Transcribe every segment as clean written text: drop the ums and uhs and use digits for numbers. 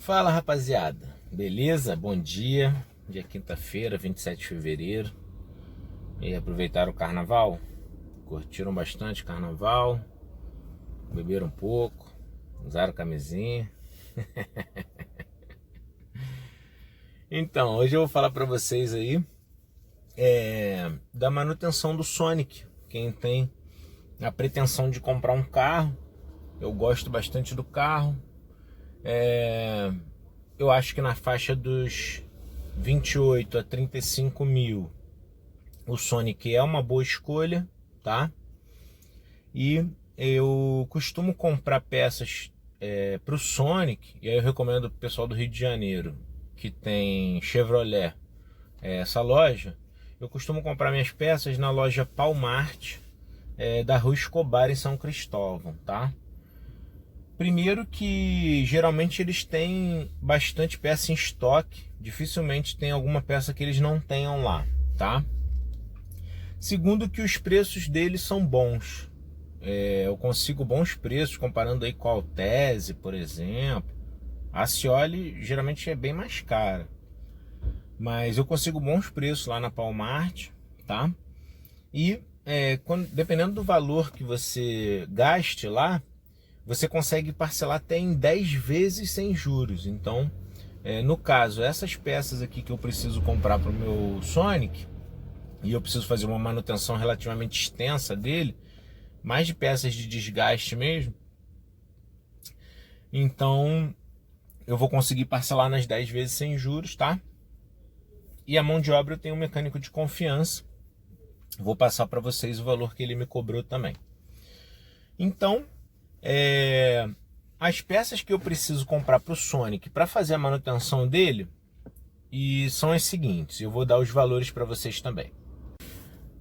Fala, rapaziada, beleza? Bom dia, dia quinta-feira, 27 de fevereiro. E aproveitaram o carnaval? Curtiram bastante o carnaval? Beberam um pouco? Usaram camisinha? Então, hoje eu vou falar pra vocês aí da manutenção do Sonic. Quem tem a pretensão de comprar um carro, eu gosto bastante do carro. Eu acho que na faixa dos 28 a 35 mil o Sonic é uma boa escolha, tá? E eu costumo comprar peças para o Sonic, e aí eu recomendo pro pessoal do Rio de Janeiro que tem Chevrolet, essa loja. Eu costumo comprar minhas peças na loja Palmart, da Rua Escobar, em São Cristóvão, tá? Primeiro que geralmente eles têm bastante peça em estoque, dificilmente tem alguma peça que eles não tenham lá, tá? Segundo que os preços deles são bons. Eu consigo bons preços comparando aí com a Altese, por exemplo. A Scioli geralmente é bem mais cara, mas eu consigo bons preços lá na Palmart, tá? E dependendo do valor que você gaste lá, você consegue parcelar até em 10 vezes sem juros. Então, no caso, essas peças aqui que eu preciso comprar para o meu Sonic, e eu preciso fazer uma manutenção relativamente extensa dele, mais de peças de desgaste mesmo, então eu vou conseguir parcelar nas 10 vezes sem juros, tá? E a mão de obra eu tenho um mecânico de confiança, vou passar para vocês o valor que ele me cobrou também. Então, as peças que eu preciso comprar para o Sonic para fazer a manutenção dele e são as seguintes, eu vou dar os valores para vocês também.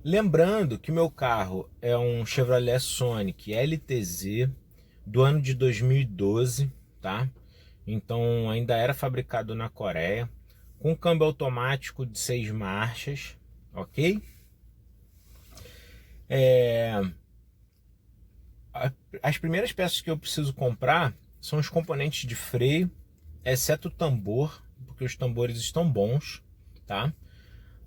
Lembrando que meu carro é um Chevrolet Sonic LTZ do ano de 2012, tá? Então ainda era fabricado na Coreia, com câmbio automático de 6 marchas, ok? As primeiras peças que eu preciso comprar são os componentes de freio, exceto o tambor, porque os tambores estão bons, tá?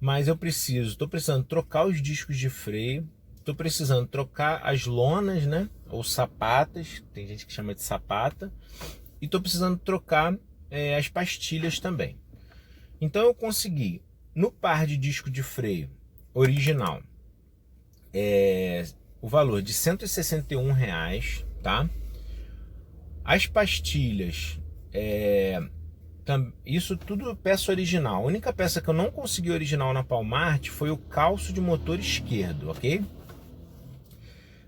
Mas eu estou precisando trocar os discos de freio, estou precisando trocar as lonas, né? Ou sapatas, tem gente que chama de sapata, e estou precisando trocar as pastilhas também. Então eu consegui, no par de disco de freio original, o valor de R$ 161, tá? As pastilhas, isso tudo peça original. A única peça que eu não consegui original na Palmart foi o calço de motor esquerdo, ok?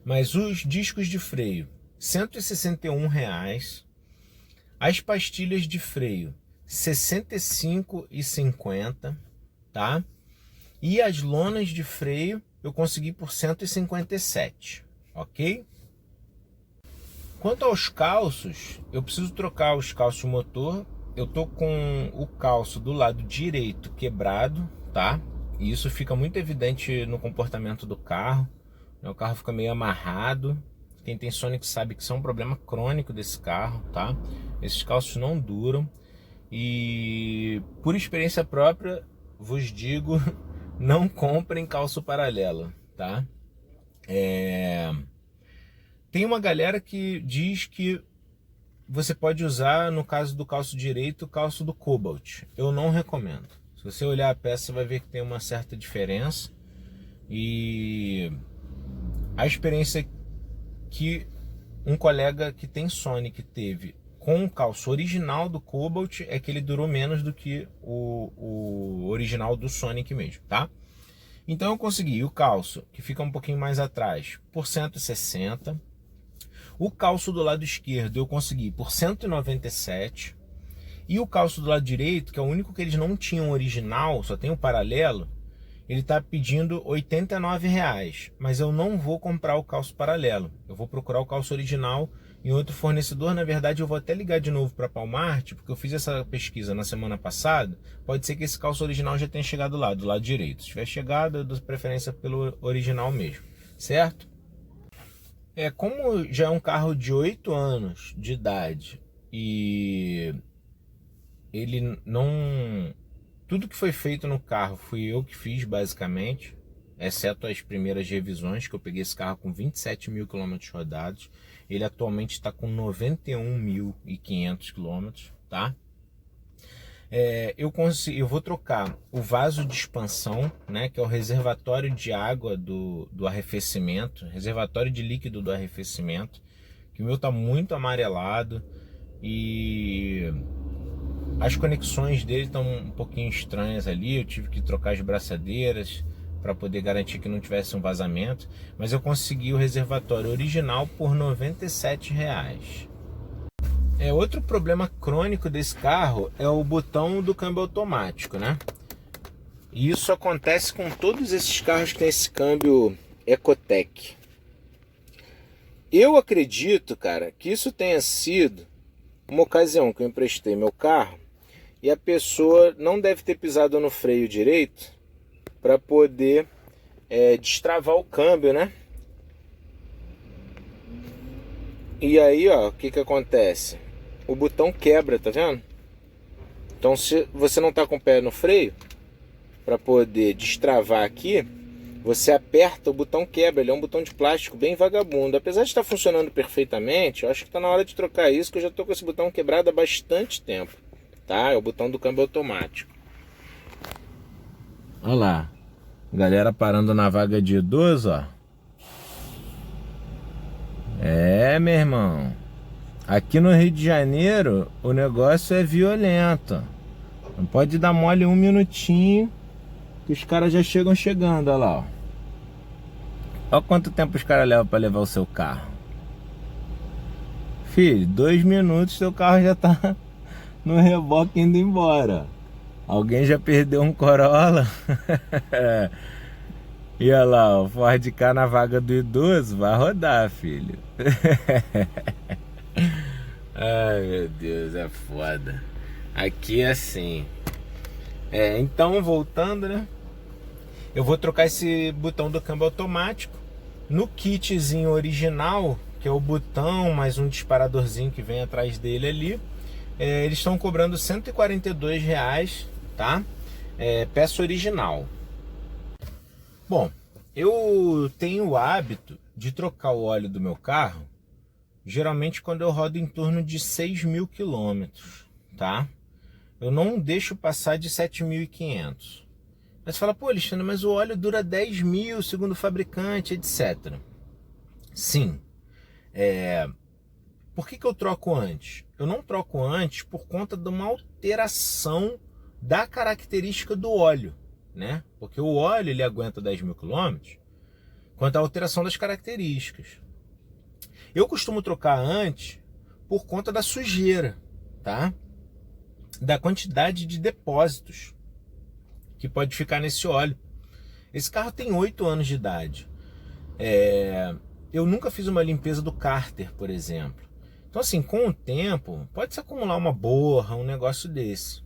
Mas os discos de freio, R$ 161. As pastilhas de freio, R$ 65,50, tá? E as lonas de freio eu consegui por R$ 157, ok? Quanto aos calços, eu preciso trocar os calços motor. Eu tô com o calço do lado direito quebrado, tá? E isso fica muito evidente no comportamento do carro. O carro fica meio amarrado. Quem tem Sonic sabe que isso é um problema crônico desse carro, tá? Esses calços não duram. E por experiência própria, vos digo, não comprem calço paralelo, tá? Tem uma galera que diz que você pode usar, no caso do calço direito, o calço do Cobalt. Eu não recomendo. Se você olhar a peça, você vai ver que tem uma certa diferença. E a experiência que um colega que tem Sonic teve com o calço original do Cobalt é que ele durou menos do que o original do Sonic mesmo, tá? Então eu consegui o calço, que fica um pouquinho mais atrás, por 160. O calço do lado esquerdo eu consegui por 197. E o calço do lado direito, que é o único que eles não tinham original, só tem o paralelo, ele está pedindo R$ 89. Mas eu não vou comprar o calço paralelo. Eu vou procurar o calço original em outro fornecedor. Na verdade, eu vou até ligar de novo para a Palmart, porque eu fiz essa pesquisa na semana passada. Pode ser que esse calço original já tenha chegado lá, do lado direito. Se tiver chegado, eu dou preferência pelo original mesmo, certo? Como já é um carro de 8 anos de idade e ele não... Tudo que foi feito no carro fui eu que fiz, basicamente, exceto as primeiras revisões, que eu peguei esse carro com 27 mil quilômetros rodados. Ele atualmente está com 91.500 quilômetros, tá? Eu vou trocar o vaso de expansão, né, que é o reservatório de água do arrefecimento, reservatório de líquido do arrefecimento, que o meu tá muito amarelado e as conexões dele estão um pouquinho estranhas ali. Eu tive que trocar as braçadeiras para poder garantir que não tivesse um vazamento, mas eu consegui o reservatório original por R$97. Outro problema crônico desse carro é o botão do câmbio automático, né? E isso acontece com todos esses carros que tem esse câmbio Ecotec. Eu acredito, cara, que isso tenha sido uma ocasião que eu emprestei meu carro e a pessoa não deve ter pisado no freio direito para poder destravar o câmbio, né? E aí, ó, o que que acontece? O botão quebra, tá vendo? Então, se você não tá com o pé no freio, para poder destravar aqui, você aperta, o botão quebra. Ele é um botão de plástico bem vagabundo. Apesar de estar funcionando perfeitamente, eu acho que tá na hora de trocar isso, que eu já tô com esse botão quebrado há bastante tempo, tá? É o botão do câmbio automático. Olha lá, galera parando na vaga de idoso, ó. Meu irmão, aqui no Rio de Janeiro o negócio é violento. Não pode dar mole um minutinho que os caras já chegam chegando, olha lá, ó. Olha quanto tempo os caras levam para levar o seu carro. Filho, 2 minutos seu carro já tá no reboque indo embora. Alguém já perdeu um Corolla. E olha lá, o Ford Ka na vaga do idoso vai rodar, filho. Ai, meu Deus, é foda. Aqui é assim. Então, voltando, né? Eu vou trocar esse botão do câmbio automático. No kitzinho original, que é o botão mais um disparadorzinho que vem atrás dele ali, eles estão cobrando R$142, tá? Peça original. Bom, eu tenho o hábito de trocar o óleo do meu carro geralmente quando eu rodo em torno de 6.000 quilômetros, tá? Eu não deixo passar de 7.500. Mas você fala, pô, Alexandre, mas o óleo dura 10.000 segundo o fabricante, etc. Sim. Por que eu troco antes? Eu não troco antes por conta de uma alteração da característica do óleo, né? Porque o óleo ele aguenta 10.000 quilômetros quanto à alteração das características. Eu costumo trocar antes por conta da sujeira, tá? Da quantidade de depósitos que pode ficar nesse óleo. Esse carro tem 8 anos de idade. Eu nunca fiz uma limpeza do cárter, por exemplo. Então, assim, com o tempo, pode se acumular uma borra, um negócio desse.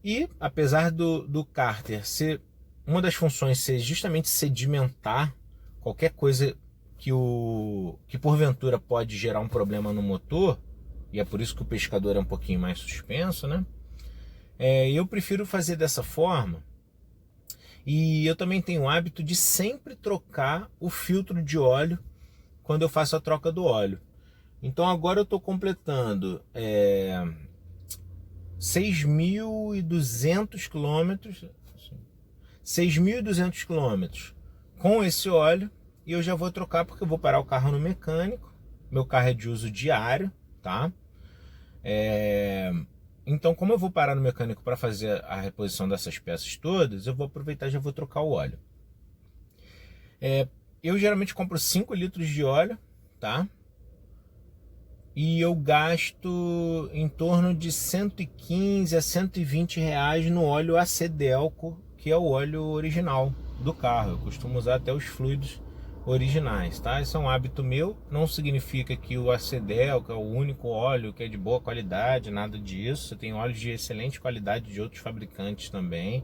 E, apesar do cárter ser uma das funções ser justamente sedimentar qualquer coisa que porventura pode gerar um problema no motor, e é por isso que o pescador é um pouquinho mais suspenso, né? Eu prefiro fazer dessa forma. E eu também tenho o hábito de sempre trocar o filtro de óleo quando eu faço a troca do óleo. Então agora eu estou completando 6.200 quilômetros, 6.200 quilômetros com esse óleo, e eu já vou trocar porque eu vou parar o carro no mecânico. Meu carro é de uso diário, tá? Então, como eu vou parar no mecânico para fazer a reposição dessas peças todas, eu vou aproveitar e já vou trocar o óleo. Eu geralmente compro 5 litros de óleo, tá? E eu gasto em torno de 115 a 120 reais no óleo AC Delco, que é o óleo original do carro. Eu costumo usar até os fluidos originais, tá? Isso é um hábito meu, não significa que o AC Delco é o único óleo que é de boa qualidade, nada disso. Tem óleos de excelente qualidade de outros fabricantes também.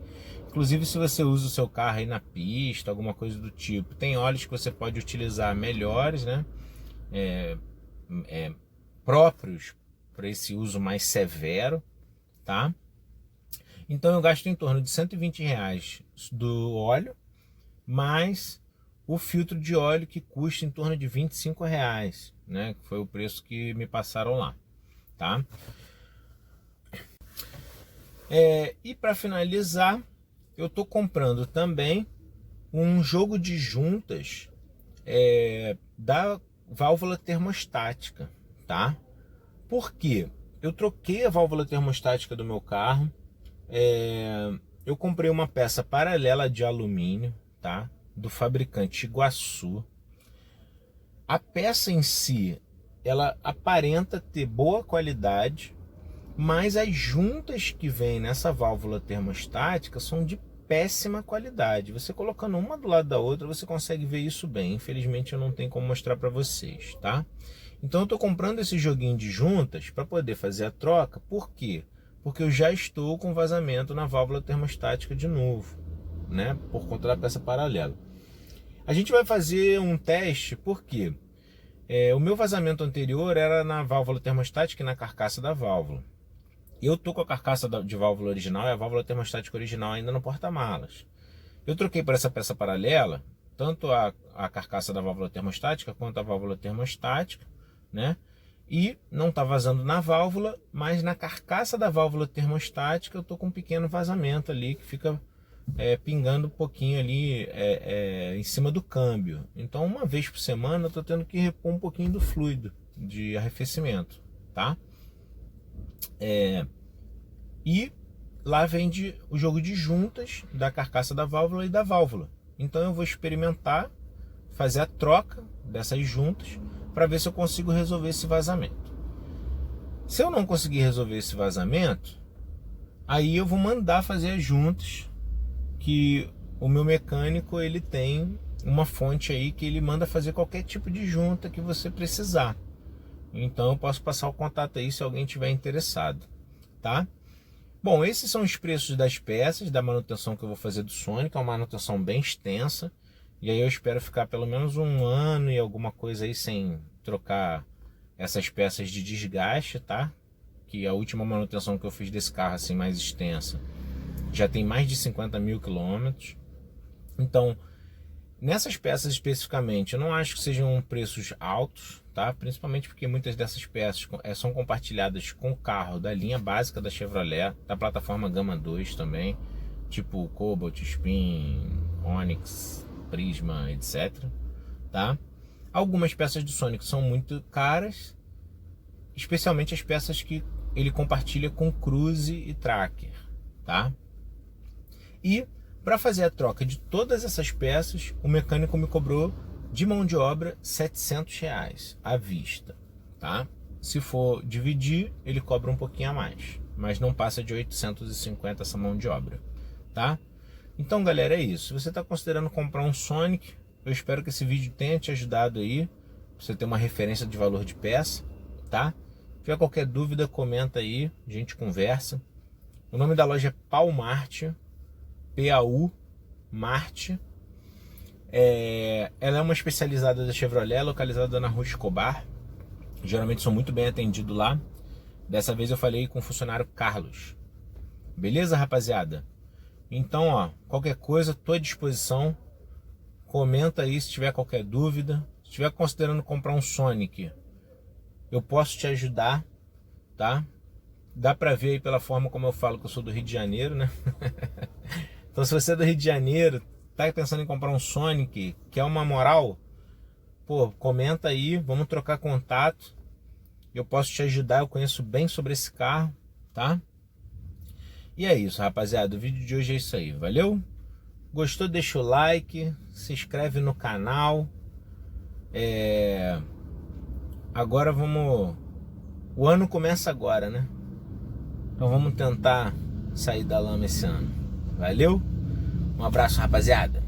Inclusive, se você usa o seu carro aí na pista, alguma coisa do tipo, tem óleos que você pode utilizar melhores, né? Próprios para esse uso mais severo, tá? Então eu gasto em torno de R$ 120 do óleo, mais o filtro de óleo que custa em torno de R$ 25, né? Que foi o preço que me passaram lá, tá? E para finalizar, eu tô comprando também um jogo de juntas da válvula termostática, tá? Por quê? Eu troquei a válvula termostática do meu carro, eu comprei uma peça paralela de alumínio, tá? Do fabricante Iguaçu. A peça em si, ela aparenta ter boa qualidade, mas as juntas que vêm nessa válvula termostática são de péssima qualidade. Você colocando uma do lado da outra, você consegue ver isso bem. Infelizmente eu não tenho como mostrar para vocês, tá? Então eu estou comprando esse joguinho de juntas para poder fazer a troca. Por quê? Porque eu já estou com vazamento na válvula termostática de novo, né? Por conta da peça paralela. A gente vai fazer um teste, porque o meu vazamento anterior era na válvula termostática e na carcaça da válvula. Eu tô com a carcaça de válvula original e a válvula termostática original ainda no porta-malas. Eu troquei por essa peça paralela, tanto a carcaça da válvula termostática quanto a válvula termostática, né? E não está vazando na válvula, mas na carcaça da válvula termostática eu tô com um pequeno vazamento ali que fica pingando um pouquinho ali em cima do câmbio. Então uma vez por semana eu tô tendo que repor um pouquinho do fluido de arrefecimento, tá? E lá vende o jogo de juntas da carcaça da válvula e da válvula. Então eu vou experimentar fazer a troca dessas juntas para ver se eu consigo resolver esse vazamento. Se eu não conseguir resolver esse vazamento, aí eu vou mandar fazer as juntas, que o meu mecânico ele tem uma fonte aí que ele manda fazer qualquer tipo de junta que você precisar. Então eu posso passar o contato aí se alguém tiver interessado, tá? Bom, esses são os preços das peças, da manutenção que eu vou fazer do Sonic, é uma manutenção bem extensa. E aí eu espero ficar pelo menos um ano e alguma coisa aí sem trocar essas peças de desgaste, tá? Que a última manutenção que eu fiz desse carro assim mais extensa já tem mais de 50 mil quilômetros. Então, nessas peças especificamente, eu não acho que sejam preços altos, tá? Principalmente porque muitas dessas peças são compartilhadas com o carro da linha básica da Chevrolet, da plataforma Gama 2 também, tipo Cobalt, Spin, Onix, Prisma, etc, tá? Algumas peças do Sonic são muito caras, especialmente as peças que ele compartilha com Cruze e Tracker, tá? E para fazer a troca de todas essas peças, o mecânico me cobrou de mão de obra R$700 à vista, tá? Se for dividir, ele cobra um pouquinho a mais, mas não passa de 850 essa mão de obra, tá? Então, galera, é isso. Se você está considerando comprar um Sonic, eu espero que esse vídeo tenha te ajudado aí, pra você ter uma referência de valor de peça, tá? Se tiver qualquer dúvida, comenta aí, a gente conversa. O nome da loja é Pau Mart, PAU Mart. Ela é uma especializada da Chevrolet, localizada na Rua Escobar. Geralmente sou muito bem atendido lá. Dessa vez eu falei com o funcionário Carlos. Beleza, rapaziada? Então, ó, qualquer coisa, estou à disposição. Comenta aí se tiver qualquer dúvida. Se estiver considerando comprar um Sonic, eu posso te ajudar, tá? Dá pra ver aí pela forma como eu falo que eu sou do Rio de Janeiro, né? Então, se você é do Rio de Janeiro, tá pensando em comprar um Sonic, quer uma moral, pô, comenta aí, vamos trocar contato. Eu posso te ajudar, eu conheço bem sobre esse carro, tá? E é isso, rapaziada, o vídeo de hoje é isso aí, valeu? Gostou? Deixa o like, se inscreve no canal. Agora vamos... O ano começa agora, né? Então vamos tentar sair da lama esse ano. Valeu? Um abraço, rapaziada.